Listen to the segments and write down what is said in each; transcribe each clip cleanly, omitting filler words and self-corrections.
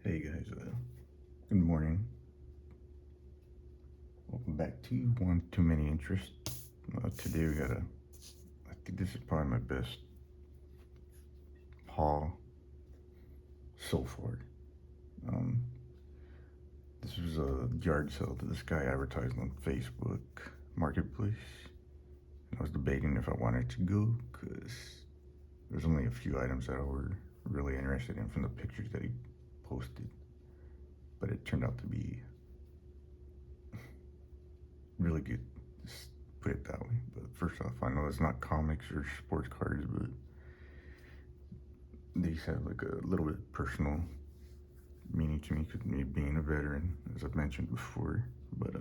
Hey guys, good morning. Welcome back to One Too Many Interests. Today I think this is probably my best haul so far. Um, this was a yard sale that this guy advertised on Facebook Marketplace. And I was debating if I wanted to go because there's only a few items that I were really interested in from the pictures that he posted. But it turned out to be really good. Just put it that way. But first off, I know it's not comics or sports cards, but these have like a little bit personal meaning to me because me being a veteran, as I've mentioned before. But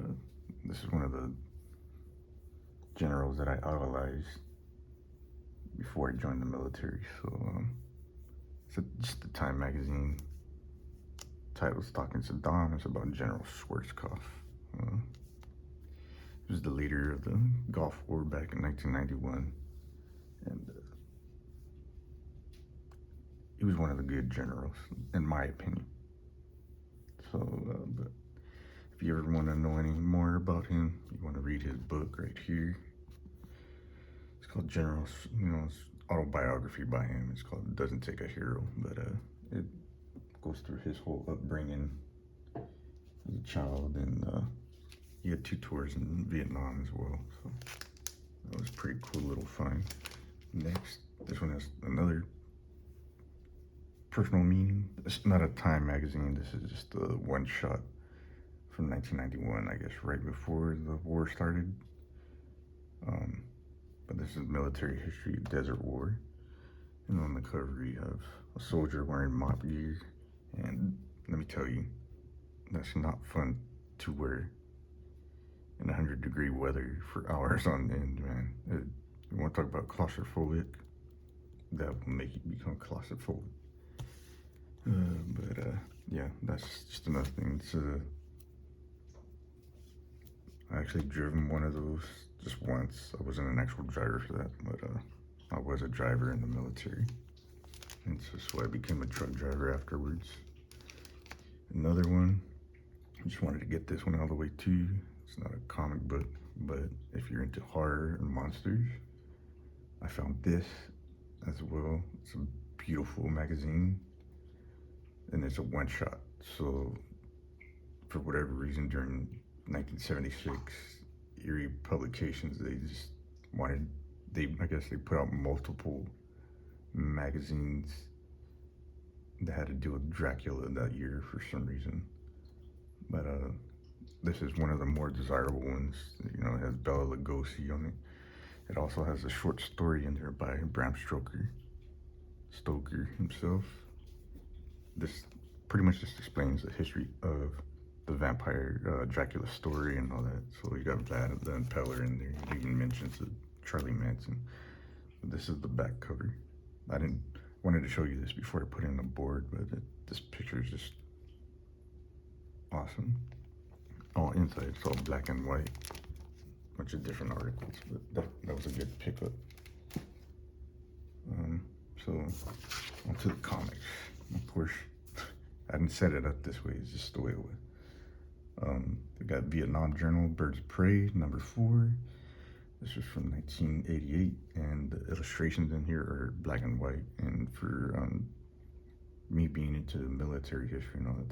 this is one of the generals that I idolized before I joined the military. So just the Time magazine title's talking Saddam. It's about General Schwarzkopf. He was the leader of the Gulf War back in 1991, and he was one of the good generals, in my opinion. So, but if you ever want to know any more about him, you want to read his book right here. It's called Generals, it's autobiography by him. It's called Doesn't Take a Hero, but it goes through his whole upbringing as a child, and he had 2 tours in Vietnam as well. So that was a pretty cool little find. Next, this one has another personal meaning. It's not a Time magazine. This is just a one shot from 1991, I guess, right before the war started. But this is military history, Desert War. And on the cover, you have a soldier wearing mop gear. And let me tell you, that's not fun to wear in 100-degree weather for hours on end, man. You want to talk about claustrophobic? That will make you become claustrophobic. Yeah, that's just another thing. I actually driven one of those just once. I wasn't an actual driver for that, but I was a driver in the military. And so that's why I became a truck driver afterwards. Another one, I just wanted to get this one out of the way too. It's not a comic book, but if you're into horror and monsters, I found this as well. It's a beautiful magazine, and it's a one shot. So for whatever reason, during 1976, Erie Publications, I guess they put out multiple magazines that had to do with Dracula that year for some reason. But this is one of the more desirable ones. It has Bela Lugosi on it. It also has a short story in there by Bram Stoker himself. This pretty much just explains the history of the vampire Dracula story and all that. So you got Vlad the Impaler in there. It even mentions Charlie Manson. But this is the back cover. Wanted to show you this before I put it in the board, but this picture is just awesome. Oh, inside it's all black and white, bunch of different articles, but that was a good pickup. So onto the comics. Of course, I didn't set it up this way. It's just the way it was. We got Vietnam Journal, Birds of Prey, number 4. This was from 1988, and the illustrations in here are black and white. And for me being into military history and all that,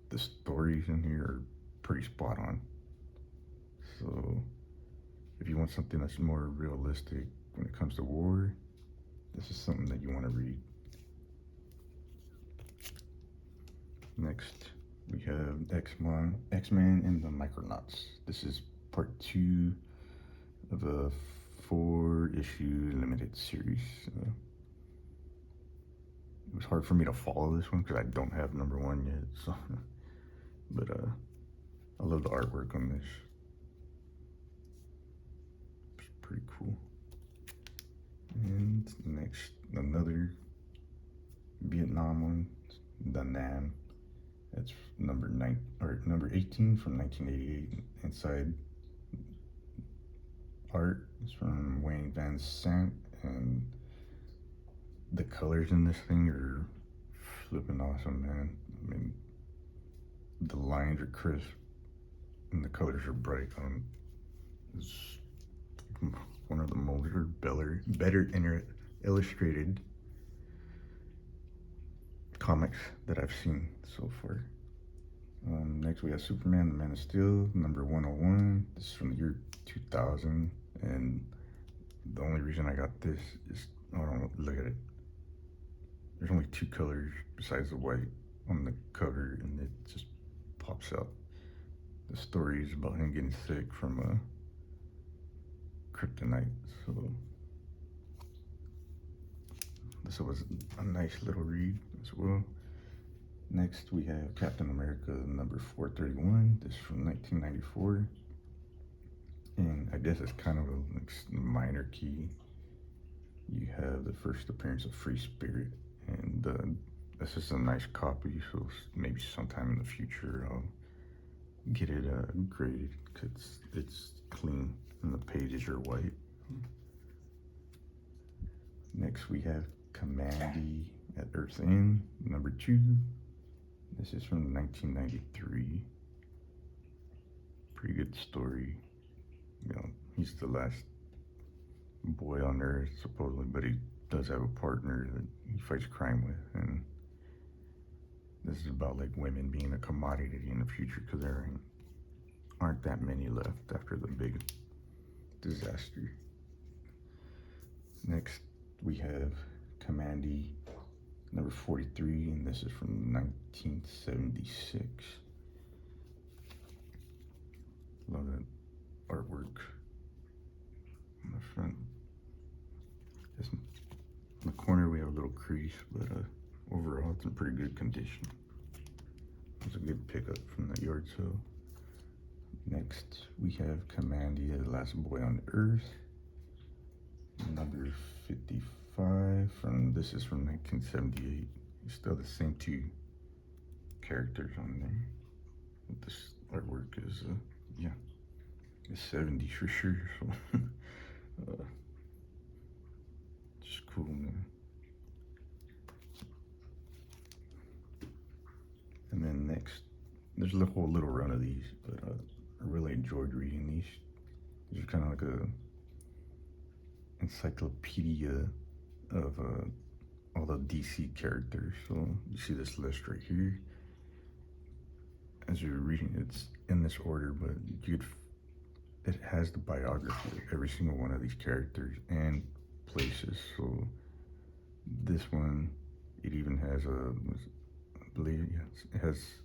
the stories in here are pretty spot on. So if you want something that's more realistic when it comes to war, this is something that you want to read. Next, we have X-Men and the Micronauts. This is part 2 of a 4-issue limited series. It was hard for me to follow this one because I don't have number 1 yet. So, but I love the artwork on this. It's pretty cool. And next, another Vietnam one, the Nam. It's number 18 from 1988. Inside art is from Wayne Van Sant, and the colors in this thing are flipping awesome, man. I mean, the lines are crisp and the colors are bright. It's one of the more better illustrated comics that I've seen so far. Next we have Superman, the Man of Steel, number 101. This is from the year 2000, and the only reason I got this is, oh, don't look at it. There's only two colors besides the white on the cover, and it just pops out. The story is about him getting sick from kryptonite, so this was a nice little read as well. Next we have Captain America number 431. This is from 1994, and I guess it's kind of a minor key. You have the first appearance of Free Spirit, and this is a nice copy, so maybe sometime in the future I'll get it graded, because it's clean and the pages are white. Next we have Kamandi at Earth's End number 2. This is from 1993. Pretty good story. You know, he's the last boy on Earth supposedly, but he does have a partner that he fights crime with, and this is about like women being a commodity in the future, because there aren't that many left after the big disaster. Next we have Kamandi number 43, and this is from 1976. Love that artwork on the front. Just in the corner we have a little crease, but overall it's in pretty good condition. It was a good pickup from the yard sale. Next we have Kamandi, the Last Boy on Earth, number 55. This is from 1978. Still the same two characters on there. But this artwork is yeah, it's 70s for sure. So just cool, man. And then next, there's a whole little run of these, but I really enjoyed reading these. These are kind of like a encyclopedia of all the DC characters. So you see this list right here. As you're reading, it's in this order, but it has the biography of every single one of these characters and places. So this one, it even has I believe, it has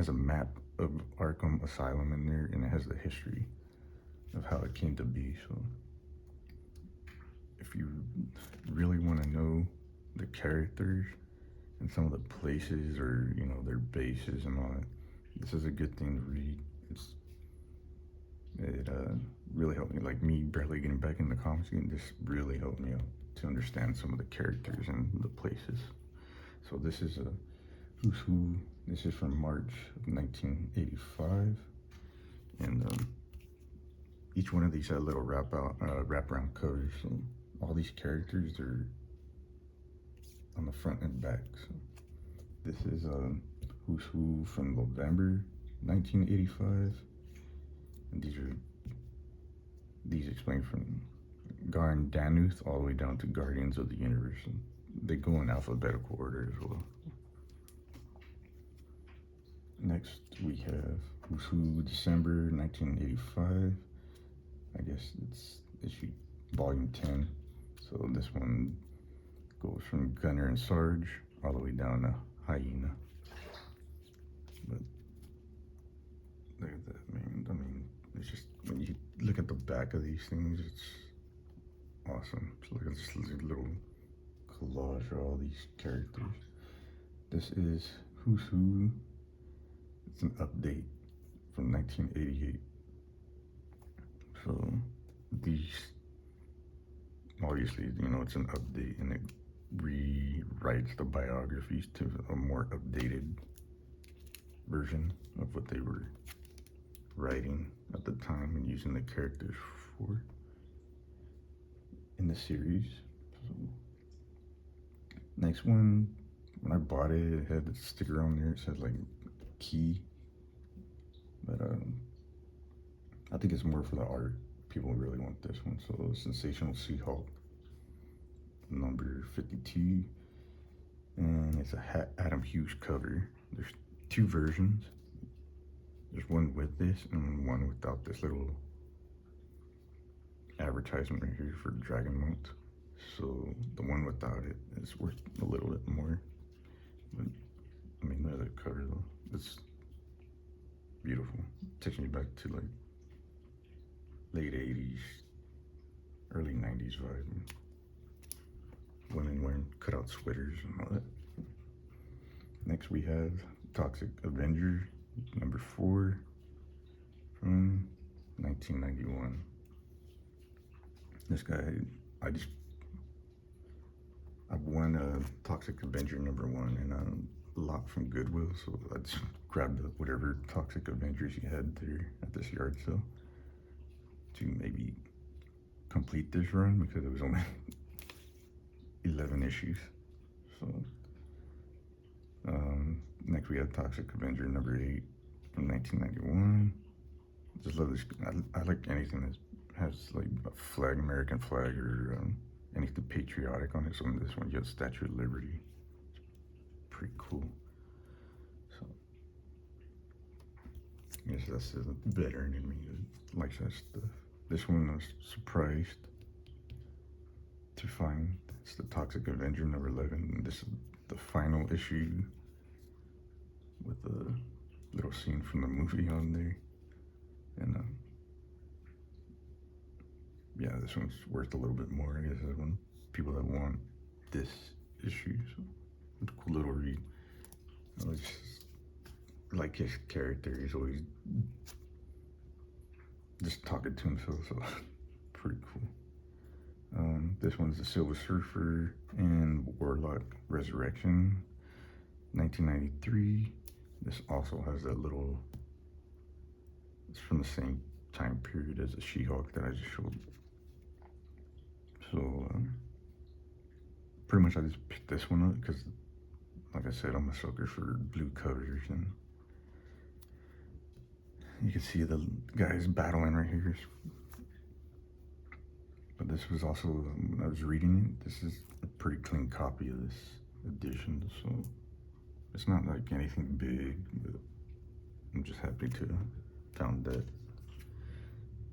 a map of Arkham Asylum in there, and it has the history of how it came to be. So if you really want to know the characters and some of the places, or you know, their bases and all that, this is a good thing to read. It really helped me, like me barely getting back in the comics game, this really helped me out to understand some of the characters and the places. So this is a Who's Who. This is from March of 1985, and each one of these had a little wraparound covers. So all these characters are on the front and back. So this is Who's Who from November 1985, and these explain from Garn Danuth all the way down to Guardians of the Universe, and they go in alphabetical order as well. Next we have Who's Who December 1985. I guess it's issue volume 10. So this one goes from Gunner and Sarge all the way down to Hyena. But look at that, man. I mean, it's just, when you look at the back of these things, it's awesome. Just look at this little collage of all these characters. This is Who's Who. It's an update from 1988. So these, obviously, you know, it's an update, and it rewrites the biographies to a more updated version of what they were writing at the time and using the characters for in the series. So, next one, when I bought it, it had a sticker on there. It said like key, but I think it's more for the art. People really want this one. So Sensational She-Hulk number 52, and it's a Adam Hughes cover. There's two versions. There's one with this and one without this little advertisement right here for Dragon Month. So the one without it is worth a little bit more. But I mean, the cover though, it's beautiful. Takes me back to like late 80s, early 90s vibe. Women wearing cutout sweaters and all that. Next we have Toxic Avenger number 4 from 1991. This guy, I've won a Toxic Avenger number 1 and a lot from Goodwill, so I just grabbed whatever Toxic Avengers you had there at this yard sale to maybe complete this run because it was only 11 issues. So next we have Toxic Avenger number 8 from 1991. Just love this. I like anything that has like a flag, American flag, or anything patriotic on it. So in this one, you have Statue of Liberty. It's pretty cool. So I guess that's a veteran in me that likes that stuff. This one I was surprised to find. It's the Toxic Avenger number 11. And this is the final issue with a little scene from the movie on there. And yeah, this one's worth a little bit more. I guess when people that want this issue, so it's a cool little read. I was just like his character. He's always just talking to himself, so pretty cool. This one's the Silver Surfer and Warlock Resurrection, 1993. This also has that little, it's from the same time period as the She-Hulk that I just showed. So pretty much I just picked this one up because, like I said, I'm a sucker for blue covers, and you can see the guys battling right here. But this was also, when I was reading it, this is a pretty clean copy of this edition, so it's not like anything big, but I'm just happy to have found that.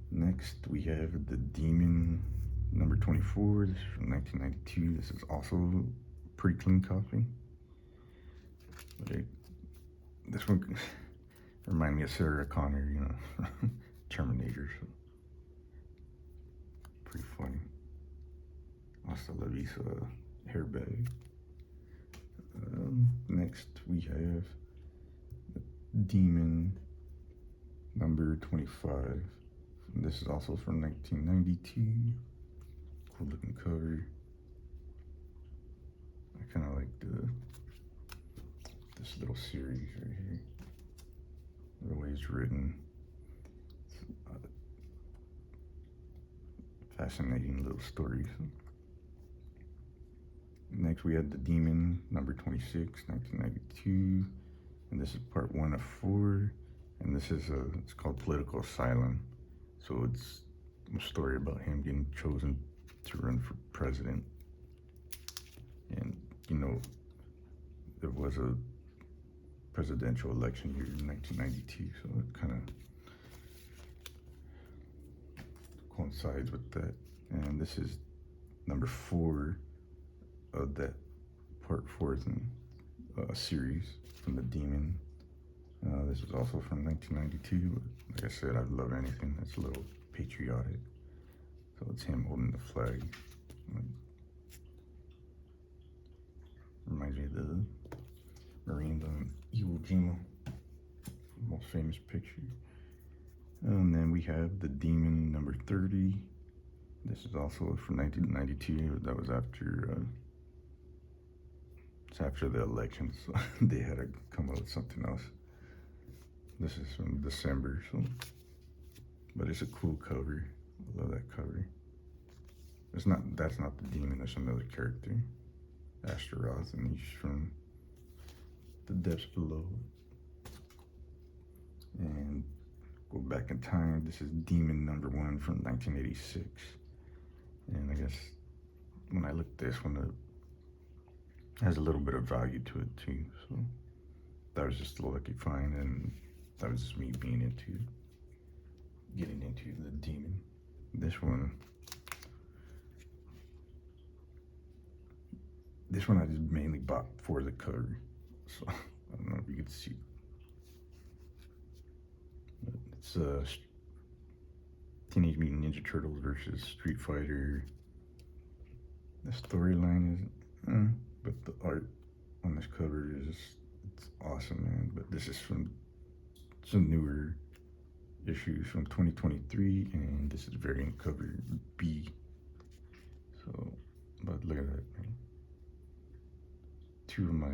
Next, we have the Demon number 24. This is from 1992. This is also a pretty clean copy. But this one reminded me of Sarah Connor, you know, Terminator. So pretty funny. Hasta la vista hair bag. Next we have Demon number 25. This is also from 1992. Cool looking cover. I kind of like this little series right here. The way it's written. Fascinating little stories. Next we had the Demon number 26, 1992, and this is part 1 of 4, and this is it's called Political Asylum. So it's a story about him getting chosen to run for president, and you know, there was a presidential election here in 1992, so it kind of coincides with that. And this is number 4 of that part 4 in series from the Demon. This is also from 1992. Like I said, I love anything that's a little patriotic. So it's him holding the flag. Reminds me of the Marines on Iwo Jima, most famous picture. And then we have the Demon number 30. This is also from 1992. That was after it's after the election, so they had to come up with something else. This is from December, so, but it's a cool cover. I love that cover. That's not the Demon, that's another character, Astaroth, and he's from depths below. And go back in time. This is Demon #1 from 1986. And I guess when I looked this one up, it has a little bit of value to it too. So that was just a lucky find, and that was just me getting into the Demon. This one I just mainly bought for the cover. So I don't know if you can see. It's Teenage Mutant Ninja Turtles versus Street Fighter. The storyline is, but the art on this cover it's awesome, man. But this is from some newer issues from 2023, and this is variant cover B. So, but look at that, man. Two of my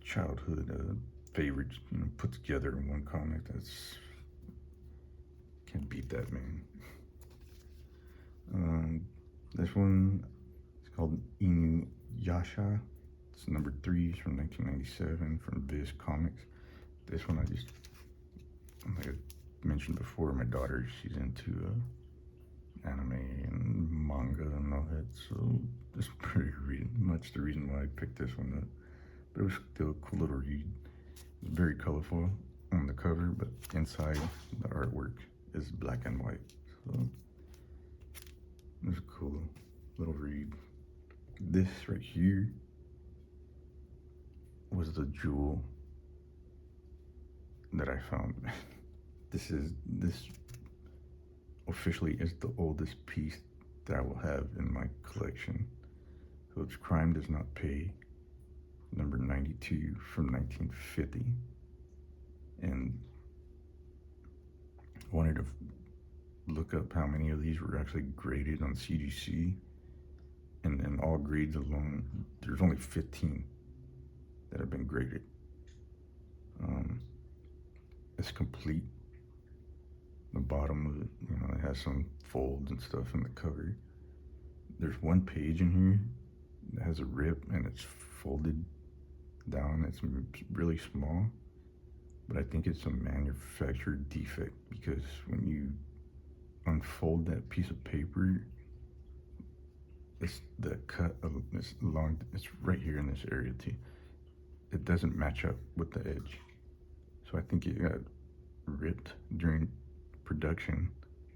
childhood favorites, put together in one comic. Can't beat that, man. This one is called Inuyasha. It's #3. It's from 1997 from Viz Comics. This one like I mentioned before, my daughter, she's into anime and manga and all that, so that's pretty much the reason why I picked this one up. But it was still a cool little read. It's very colorful on the cover, but inside the artwork is black and white. So it's a cool little read. This right here was the jewel that I found. This officially is the oldest piece that I will have in my collection. So it's Crime Does Not Pay, #92 from 1950. And I wanted to look up how many of these were actually graded on CGC. And in all grades alone, there's only 15 that have been graded. It's complete. The bottom of it, it has some folds and stuff in the cover. There's one page in here that has a rip and it's folded down. It's really small, but I think it's a manufactured defect, because when you unfold that piece of paper, it's the cut of this long, it's right here in this area too. It doesn't match up with the edge. So I think it got ripped during production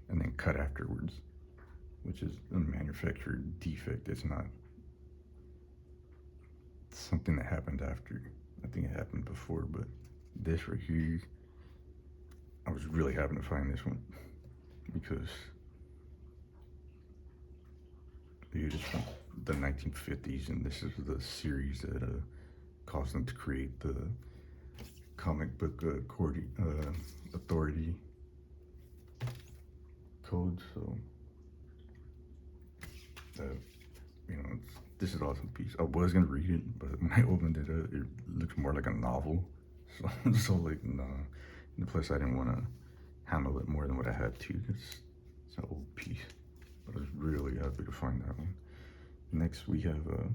and then cut afterwards, which is a manufactured defect. It's not something that happened after. I think it happened before, but this right here, I was really happy to find this one, because it's from the 1950s, and this is the series that caused them to create the comic book authority code. So this is an awesome piece. I was gonna read it, but when I opened it up, it looks more like a novel. So like, nah. And plus, I didn't want to handle it more than what I had to. It's an old piece, but I was really happy to find that one. Next, we have a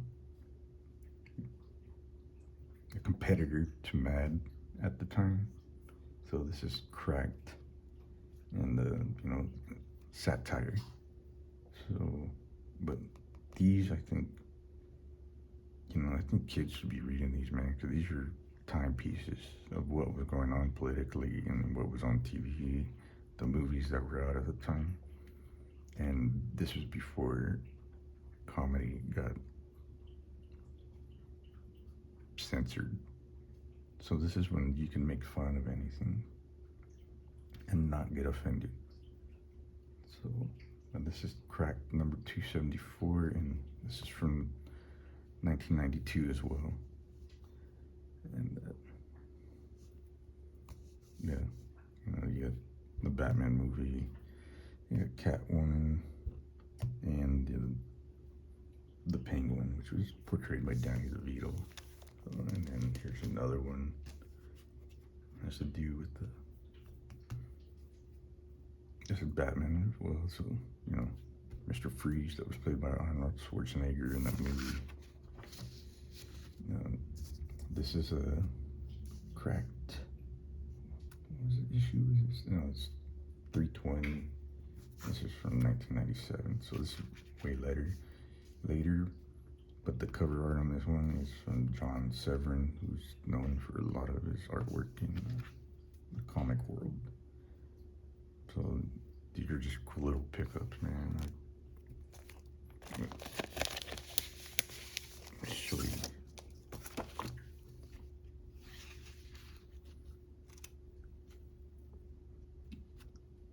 competitor to Mad at the time. So this is Cracked, and satire. So, but these, I think kids should be reading these, man, because these are timepieces of what was going on politically and what was on TV, the movies that were out at the time. And this was before comedy got censored. So this is when you can make fun of anything and not get offended. So, and this is Cracked #274, and this is from 1992 as well. And you got the Batman movie, you got Catwoman, and the Penguin, which was portrayed by Danny DeVito. And then here's another one. It has to do with this is Batman as well. So, Mr. Freeze, that was played by Arnold Schwarzenegger in that movie. This is a cracked. What was the issue? Is this? No, it's 320. This is from 1997, so this is way later. But the cover art on this one is from John Severin, who's known for a lot of his artwork in the comic world. So these are just cool little pickups, man. Let me show you.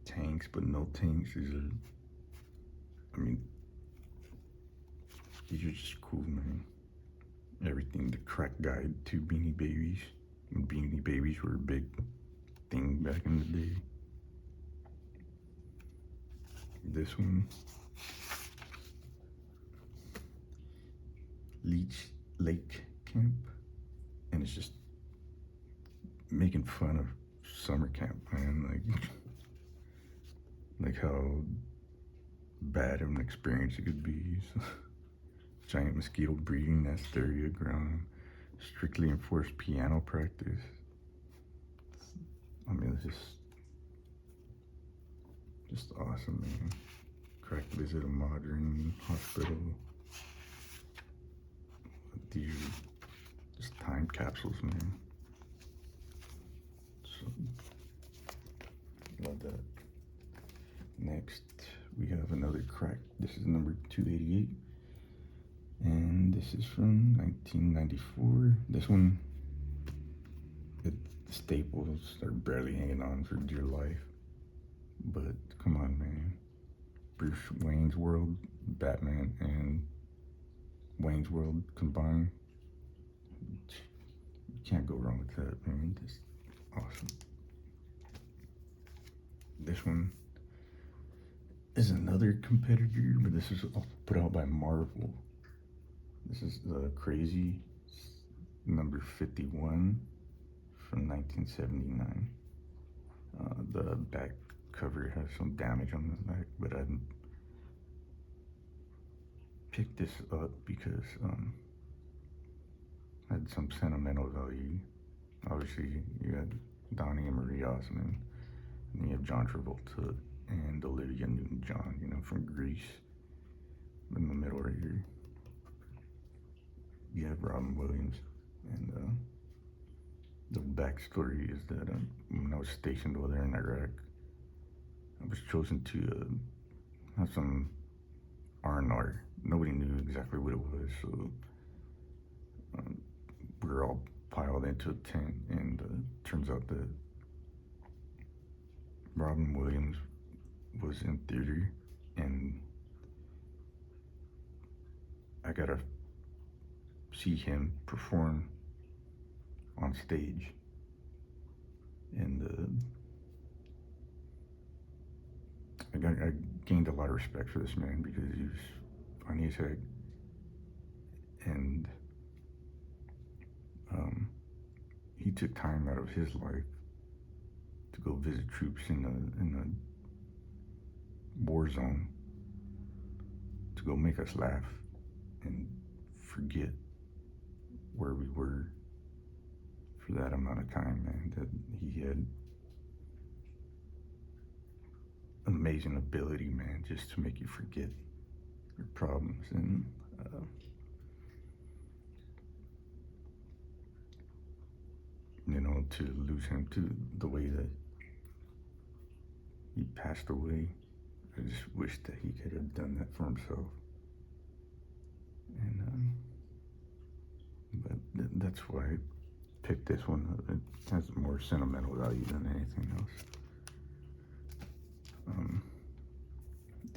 Tanks, but no tanks. These are, I mean, these are just cool, man. Everything, the crack guide to Beanie Babies. When Beanie Babies were a big thing back in the day. This one, Leech Lake Camp, and it's just making fun of summer camp, man. Like how bad of an experience it could be. So, giant mosquito breeding nest area ground, strictly enforced piano practice. I mean, it's just awesome, man. Cracked visit a modern hospital. These are just time capsules, man. So, love that. Next, we have another crack. This is number 288. And this is from 1994. This one, the staples are barely hanging on for dear life. But come on, man. Bruce Wayne's World, Batman, and Wayne's World combined. You can't go wrong with that, man. Just awesome. This one is another competitor, but this is put out by Marvel. This is the Crazy number 51 from 1979. The back cover has some damage on the back, but I picked this up because it had some sentimental value. Obviously, you had Donnie and Marie Osmond, and you have John Travolta and Olivia Newton-John, you know, from Grease. In the middle right here, you have Robin Williams, and the backstory is that when I was stationed over there in Iraq, I was chosen to have some R&R. Nobody knew exactly what it was, so we were all piled into a tent, and turns out that Robin Williams was in theater, and I got to see him perform on stage. And I gained a lot of respect for this man because he was funny as heck, and he took time out of his life to go visit troops in a war zone, to go make us laugh and forget where we were for that amount of time, man. That he had an amazing ability, man, just to make you forget your problems. And you know, to lose him to the way that he passed away, I just wish that he could have done that for himself. And but that's why I picked this one. It has more sentimental value than anything else.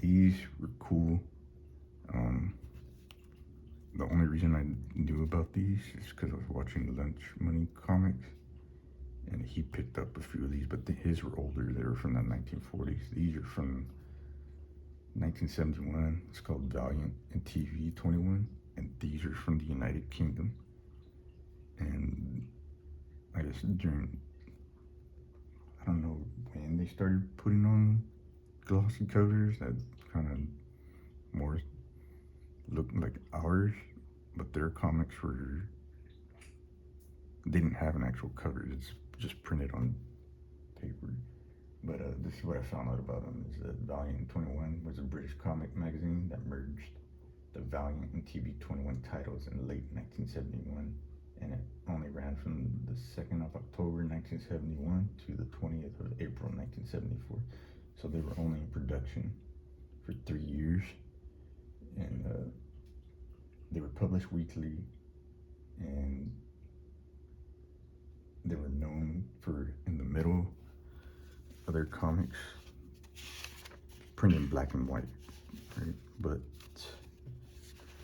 These were cool. The only reason I knew about these is because I was watching Lunch Money Comics, and he picked up a few of these, but his were older. They were from the 1940s. These are from 1971. It's called Valiant and TV 21, and these are from the United Kingdom. And I guess during, I don't know when they started putting on glossy covers that kind of more looked like ours, but their comics were They didn't have an actual cover. It's just printed on paper. But this is what I found out about them: is that Valiant 21 was a British comic magazine that merged the Valiant and TV 21 titles in late 1971, and it only ran from the 2nd of October 1971 to the 20th of April 1974. So they were only in production for 3 years, and they were published weekly, and they were known for, in the middle of their comics, printed in black and white, right? But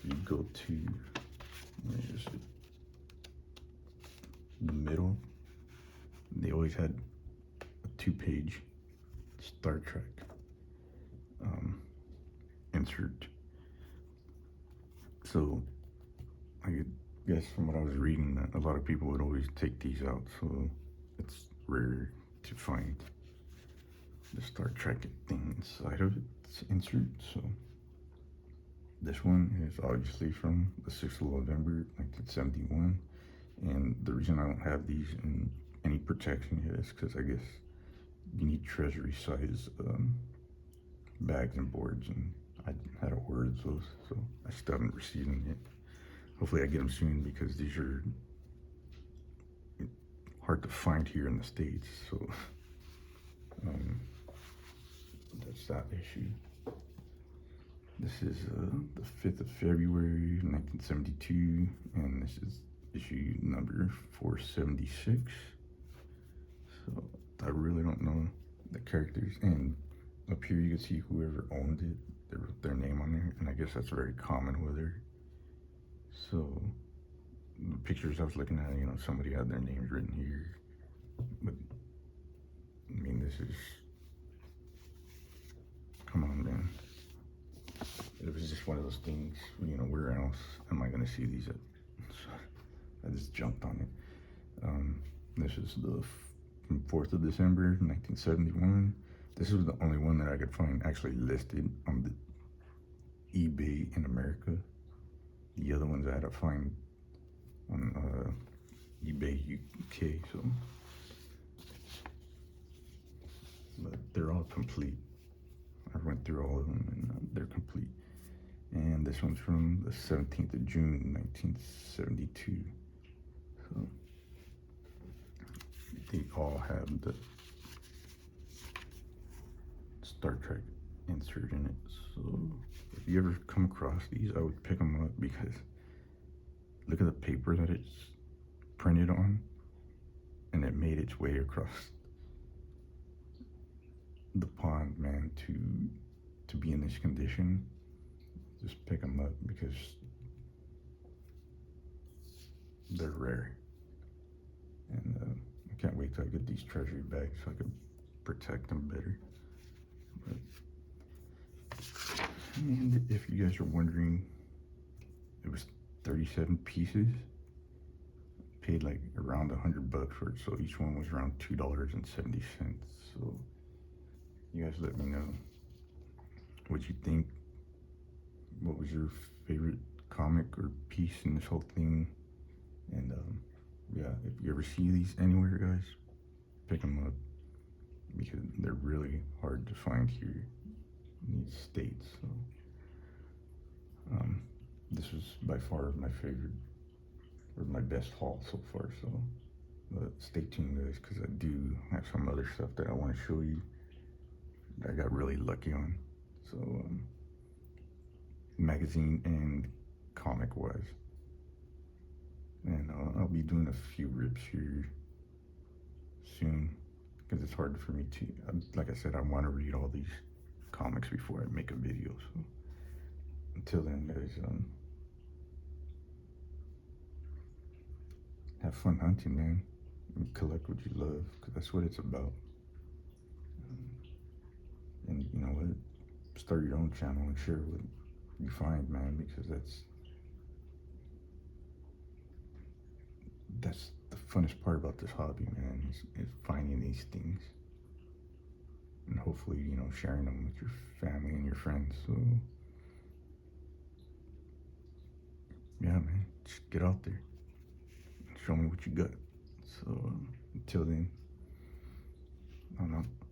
you go to the middle, they always had a 2-page Star Trek insert. So I guess from what I was reading, that a lot of people would always take these out, so it's rare to find the Star Trek thing inside of its insert. So this one is obviously from the 6th of November 1971, and the reason I don't have these in any protection yet is because I guess you need treasury size bags and boards, and I had to order those, so I still haven't received them yet. Hopefully I get them soon, because these are hard to find here in the States, so that's that issue. This is the 5th of February 1972, and this is issue number 476. So I really don't know the characters, and up here you can see whoever owned it, they wrote their name on there, and I guess that's very common with her. So the pictures I was looking at, you know, somebody had their names written here, but I mean, this is, come on, man. It was just one of those things, you know, where else am I gonna see these at? So I just jumped on it. This is the 4th of December 1971. This was the only one that I could find actually listed on the eBay in America. The other ones I had to find on eBay UK. So, but they're all complete. I went through all of them, and they're complete. And this one's from the 17th of June 1972. So they all have the Star Trek insert in it. So if you ever come across these, I would pick them up, because look at the paper that it's printed on, and it made its way across the pond, man, to be in this condition. Just pick them up, because they're rare, and I can't wait till I get these treasury bags so I can protect them better. But, and if you guys are wondering, it was 37 pieces. Paid like around $100 for it, so each one was around $2.70. So you guys let me know what you think. What was your favorite comic or piece in this whole thing? And yeah, if you ever see these anywhere, guys, pick them up, because they're really hard to find here in these states. So this was by far my favorite, or my best haul so far. So but stay tuned, guys, because I do have some other stuff that I want to show you that I got really lucky on. So magazine and comic wise, and I'll be doing a few rips here soon, because it's hard for me to, like I said, I want to read all these comics before I make a video. So until then, guys, have fun hunting, man, and collect what you love, because that's what it's about. And you know what, start your own channel and share what you find, man, because that's the funnest part about this hobby, man, is finding these things, and hopefully, you know, sharing them with your family and your friends. So yeah, man, just get out there and show me what you got. So until then, I'm out.